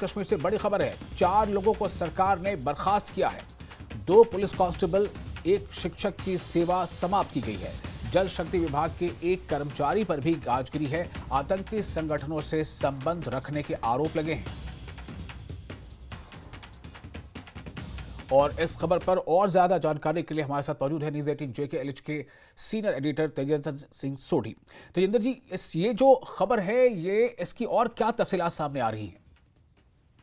कश्मीर से बड़ी खबर है। 4 लोगों को सरकार ने बर्खास्त किया है। 2 पुलिस कांस्टेबल, 1 शिक्षक की सेवा समाप्त की गई है। जल शक्ति विभाग के 1 कर्मचारी पर भी गाजगिरी है। आतंकी संगठनों से संबंध रखने के आरोप लगे हैं। और इस खबर पर और ज्यादा जानकारी के लिए हमारे साथ मौजूद है न्यूज़ 18 JKLH के सीनियर एडिटर तेजेंद्र सिंह सोढ़ी। तेजेंद्र जी, ये जो खबर है, ये इसकी और क्या तफसीलात सामने आ रही हैं?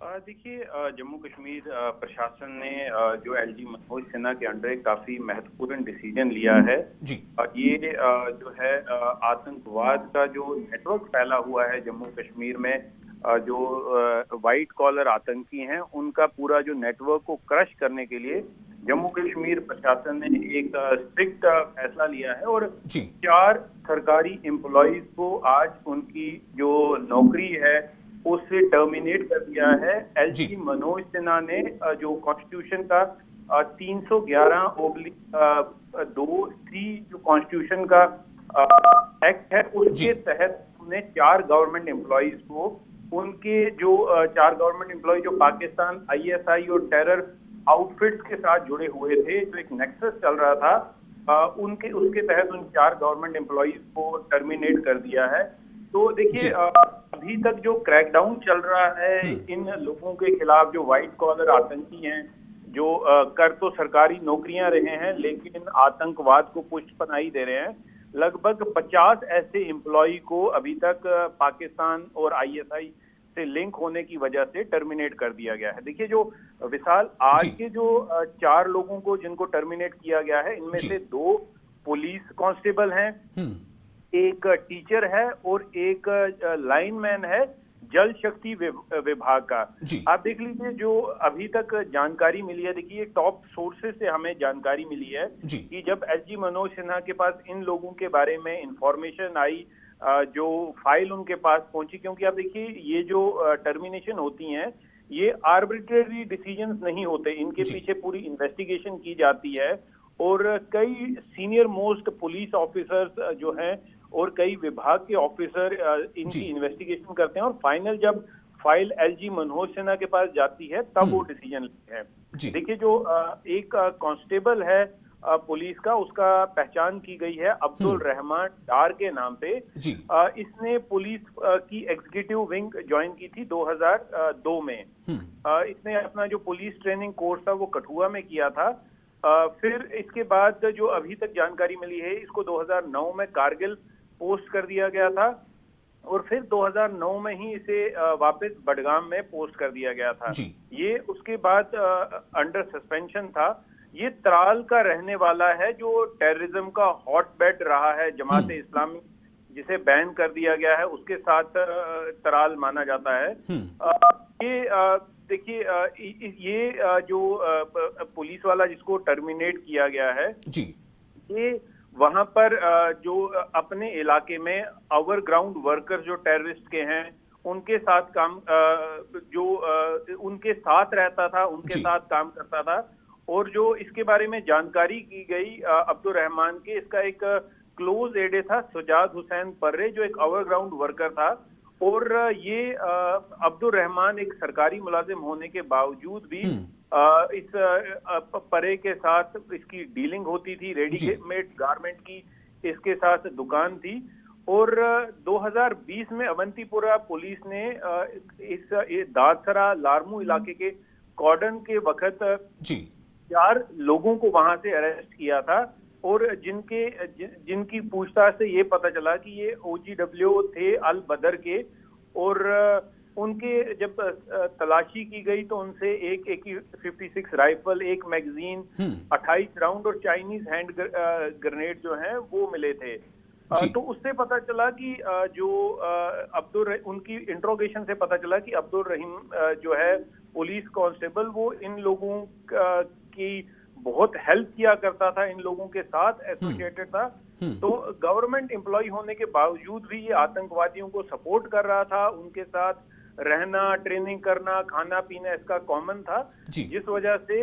देखिए, जम्मू कश्मीर प्रशासन ने जो LG मनोज सिन्हा के अंडर एक काफी महत्वपूर्ण डिसीजन लिया है जी। ये जो है आतंकवाद का जो नेटवर्क फैला हुआ है जम्मू कश्मीर में, जो व्हाइट कॉलर आतंकी हैं, उनका पूरा जो नेटवर्क को क्रश करने के लिए जम्मू कश्मीर प्रशासन ने एक स्ट्रिक्ट फैसला लिया है और 4 सरकारी एम्प्लॉइज को आज उनकी जो नौकरी है उससे टर्मिनेट कर दिया है। LG मनोज सिन्हा ने जो कॉन्स्टिट्यूशन का 311/2C जो कॉन्स्टिट्यूशन का एक्ट है उसके तहत उन्हें 4 गवर्नमेंट एम्प्लॉइज को उनके जो 4 गवर्नमेंट एम्प्लॉय जो पाकिस्तान ISI और टेरर आउटफिट्स के साथ जुड़े हुए थे, जो एक नेक्सस चल रहा था, उसके तहत उन 4 गवर्नमेंट एम्प्लॉइज को टर्मिनेट कर दिया है। तो देखिए, अभी तक जो क्रैकडाउन चल रहा है इन लोगों के खिलाफ, जो व्हाइट कॉलर आतंकी हैं, जो कर तो सरकारी नौकरियां रहे हैं लेकिन आतंकवाद को पुष्टपनाही दे रहे हैं, लगभग 50 ऐसे एम्प्लॉय को अभी तक पाकिस्तान और ISI से लिंक होने की वजह से टर्मिनेट कर दिया गया है। देखिए, जो विशाल आज के जो 4 लोगों को जिनको टर्मिनेट किया गया है, इनमें से 2 पुलिस कांस्टेबल हैं, 1 टीचर है और 1 लाइनमैन है जल शक्ति विभाग का। आप देख लीजिए, जो अभी तक जानकारी मिली है, देखिए टॉप सोर्सेज से हमें जानकारी मिली है कि जब LG मनोज सिन्हा के पास इन लोगों के बारे में इंफॉर्मेशन आई, जो फाइल उनके पास पहुंची, क्योंकि आप देखिए ये जो टर्मिनेशन होती हैं, ये आर्बिट्रेरी डिसीजंस नहीं होते, इनके पीछे पूरी इन्वेस्टिगेशन की जाती है और कई सीनियर मोस्ट पुलिस ऑफिसर्स जो हैं और कई विभाग के ऑफिसर इनकी इन्वेस्टिगेशन करते हैं और फाइनल जब फाइल LG मनोज सिन्हा के पास जाती है तब वो डिसीजन लेते हैं। देखिए, जो एक कांस्टेबल है पुलिस का, उसका पहचान की गई है अब्दुल रहमान डार के नाम पे। इसने पुलिस की एग्जीक्यूटिव विंग ज्वाइन की थी 2002 में। इसने अपना जो पुलिस ट्रेनिंग कोर्स था वो कठुआ में किया था। फिर इसके बाद जो अभी तक जानकारी मिली है, इसको 2009 में कारगिल पोस्ट कर दिया गया था और फिर 2009 में ही इसे वापस बडगाम में पोस्ट कर दिया गया था। ये उसके बाद अंडर सस्पेंशन था। ये त्राल का रहने वाला है, जो टेररिज्म का हॉटबेड रहा है। जमात इस्लामी जिसे बैन कर दिया गया है, उसके साथ त्राल माना जाता है। ये देखिए, ये जो पुलिस वाला जिसको टर्मिनेट किया गया है, ये वहां पर जो अपने इलाके में ओवरग्राउंड वर्कर्स जो टेररिस्ट के हैं, उनके साथ काम, जो उनके साथ रहता था, उनके साथ काम करता था। और जो इसके बारे में जानकारी की गई अब्दुल रहमान के, इसका एक क्लोज एडे था सजाद हुसैन पर्रे, जो एक ओवरग्राउंड वर्कर था। और ये अब्दुल रहमान एक सरकारी मुलाजिम होने के बावजूद भी इस परे के साथ इसकी डीलिंग होती थी। रेडीमेड गारमेंट की इसके साथ दुकान थी। और 2020 में अवंतीपुरा पुलिस ने इस दादसरा लारमू इलाके के कॉर्डन के वक्त 4 लोगों को वहां से अरेस्ट किया था और जिनकी पूछताछ से ये पता चला कि ये OGW थे अल बदर के। और उनके जब तलाशी की गई तो उनसे एक AK-56 राइफल, 1 मैगजीन, 28 राउंड और चाइनीज हैंड ग्रेनेड जो हैं वो मिले थे। तो उससे पता चला कि जो उनकी इंट्रोगेशन से पता चला कि अब्दुल रहीम जो है पुलिस कांस्टेबल, वो इन लोगों की बहुत हेल्प किया करता था, इन लोगों के साथ एसोसिएटेड था। तो गवर्नमेंट एम्प्लॉय होने के बावजूद भी ये आतंकवादियों को सपोर्ट कर रहा था, उनके साथ रहना, ट्रेनिंग करना, खाना पीना इसका कॉमन था, जिस वजह से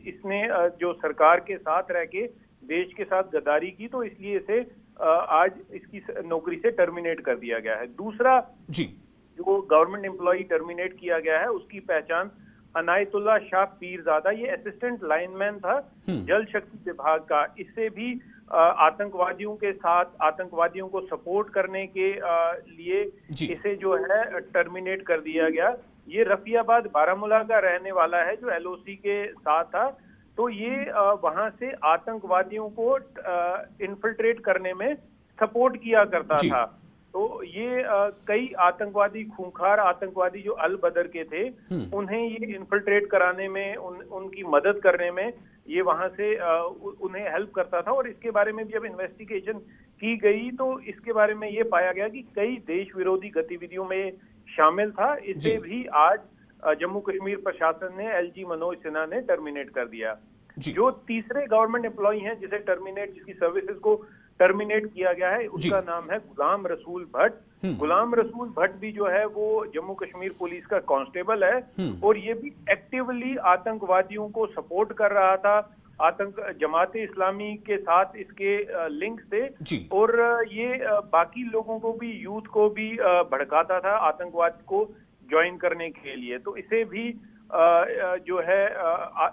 इसने जो सरकार के साथ रह के देश के साथ गद्दारी की, तो इसलिए इसे आज इसकी नौकरी से टर्मिनेट कर दिया गया है। दूसरा जो गवर्नमेंट एम्प्लॉई टर्मिनेट किया गया है उसकी पहचान अनायतुल्लाह शाह पीरजादा, ये असिस्टेंट लाइनमैन था जल शक्ति विभाग का। इससे भी आतंकवादियों के साथ आतंकवादियों को सपोर्ट करने के लिए इसे जो है टर्मिनेट कर दिया गया। ये रफियाबाद बारामूला का रहने वाला है जो एलओसी के साथ था। तो ये वहां से आतंकवादियों को इन्फिल्ट्रेट करने में सपोर्ट किया करता था। तो ये कई आतंकवादी, खूंखार आतंकवादी जो अल बदर के थे, उन्हें ये इन्फिल्ट्रेट कराने में, उनकी मदद करने में ये वहां से उन्हें हेल्प करता था। और इसके बारे में भी जब इन्वेस्टिगेशन की गई तो इसके बारे में ये पाया गया कि कई देश विरोधी गतिविधियों में शामिल था। इसे भी आज जम्मू कश्मीर प्रशासन ने एलजी मनोज सिन्हा ने टर्मिनेट कर दिया। जो तीसरे गवर्नमेंट एम्प्लॉय हैं जिसकी सर्विसेज को टर्मिनेट किया गया है, उसका नाम है गुलाम रसूल भट्ट। गुलाम रसूल भट्ट भी जो है वो जम्मू कश्मीर पुलिस का कांस्टेबल है और ये भी एक्टिवली आतंकवादियों को सपोर्ट कर रहा था। जमाते इस्लामी के साथ इसके लिंक थे और ये बाकी लोगों को भी, यूथ को भी भड़काता था आतंकवाद को ज्वाइन करने के लिए। तो इसे भी जो है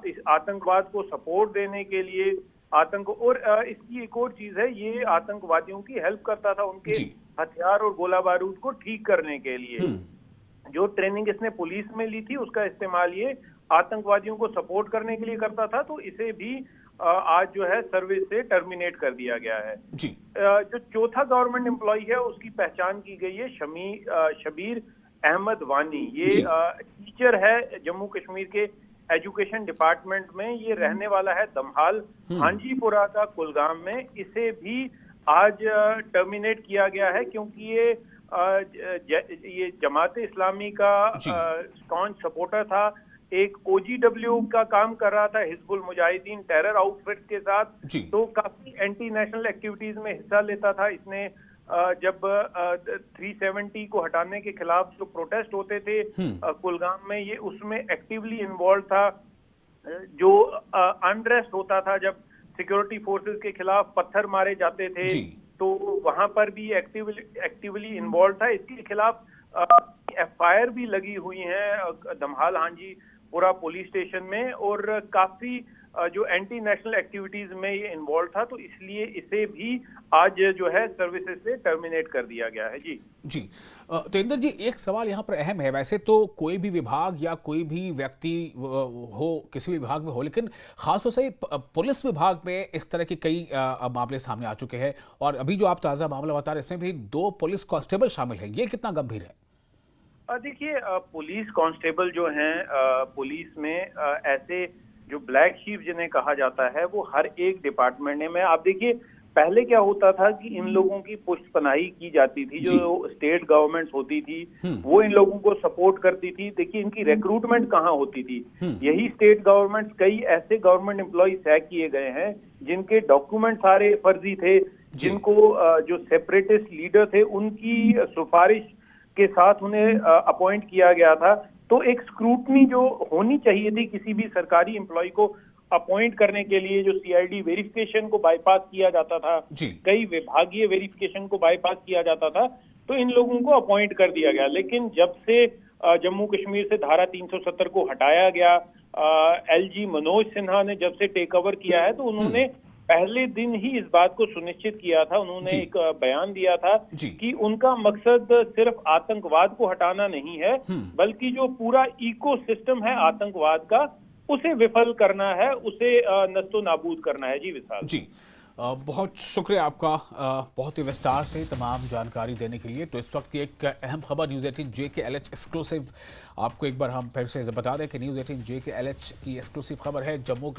इस आतंकवाद को सपोर्ट देने के लिए और इसकी एक और चीज है, ये आतंकवादियों की हेल्प करता था उनके हथियार और गोला बारूद को ठीक करने के लिए। जो ट्रेनिंग इसने पुलिस में ली थी उसका इस्तेमाल ये आतंकवादियों को सपोर्ट करने के लिए करता था। तो इसे भी आज जो है सर्विस से टर्मिनेट कर दिया गया है। जो चौथा गवर्नमेंट एम्प्लॉय है उसकी पहचान की गई है शबीर अहमद वानी। ये टीचर है जम्मू कश्मीर के एजुकेशन डिपार्टमेंट में। ये रहने वाला है दमहाल हांजीपुरा का कुलगाम में। इसे भी आज टर्मिनेट किया गया है क्योंकि ये जमाते इस्लामी का स्टॉन्च सपोर्टर था। एक OGW का काम कर रहा था हिजबुल मुजाहिदीन टेरर आउटफिट के साथ। तो काफी एंटी नेशनल एक्टिविटीज में हिस्सा लेता था। इसने जब 370 को हटाने के खिलाफ जो प्रोटेस्ट होते थे कुलगाम में, ये उसमें एक्टिवली इन्वॉल्व था। जो अनरेस्ट होता था, जब सिक्योरिटी फोर्सेस के खिलाफ पत्थर मारे जाते थे, तो वहां पर भी एक्टिवली इन्वॉल्व था। इसके खिलाफ FIR भी लगी हुई है दमहाल हांजीपुरा पुलिस स्टेशन में और काफी जो एंटी नेशनल एक्टिविटीज में ये इन्वॉल्व था। तो इसलिए इसे भी आज जो है सर्विसेज से टर्मिनेट कर दिया गया है। जी तेंदर जी, एक सवाल यहाँ पर अहम है। वैसे तो कोई भी विभाग या कोई भी व्यक्ति हो, किसी भी विभाग में हो, लेकिन खासतौर से पुलिस विभाग में इस तरह के कई मामले सामने आ चुके हैं। और अभी जो आप ताज़ा मामला बता रहे हैं इसमें भी 2 पुलिस कांस्टेबल शामिल हैं। ये कितना गंभीर है? देखिए, पुलिस कांस्टेबल जो हैं पुलिस में ऐसे जो ब्लैक शीप जिन्हें कहा जाता है वो हर एक डिपार्टमेंट में। आप देखिए, पहले क्या होता था कि इन लोगों की पुष्टपनाही की जाती थी। जो स्टेट गवर्नमेंट्स होती थी वो इन लोगों को सपोर्ट करती थी। देखिए, इनकी रिक्रूटमेंट कहाँ होती थी? यही स्टेट गवर्नमेंट्स, कई ऐसे गवर्नमेंट एम्प्लॉय सैक किए गए हैं जिनके डॉक्यूमेंट सारे फर्जी थे, जिनको जो सेपरेटिस्ट लीडर थे उनकी सिफारिश के साथ उन्हें अपॉइंट किया गया था। तो एक स्क्रूटनी जो होनी चाहिए थी किसी भी सरकारी एम्प्लॉय को अपॉइंट करने के लिए, जो CID वेरिफिकेशन को बाईपास किया जाता था, कई विभागीय वेरिफिकेशन को बाईपास किया जाता था, तो इन लोगों को अपॉइंट कर दिया गया। लेकिन जब से जम्मू कश्मीर से धारा 370 को हटाया गया, LG मनोज सिन्हा ने जब से टेक ओवर किया है, तो उन्होंने पहले दिन ही इस बात को सुनिश्चित किया था। उन्होंने एक बयान दिया था कि उनका मकसद सिर्फ आतंकवाद को हटाना नहीं है, बल्कि जो पूरा इकोसिस्टम है आतंकवाद का उसे विफल करना है, उसे नस्तो नाबूद करना है। जी विशाल जी, बहुत शुक्रिया आपका बहुत ही विस्तार से तमाम जानकारी देने के लिए। तो इस वक्त की एक अहम खबर न्यूज़ 18 JKLH एक्सक्लूसिव, आपको एक बार हम फिर से बता दें कि न्यूज़ 18 JKLH की एक्सक्लूसिव खबर है। जम्मू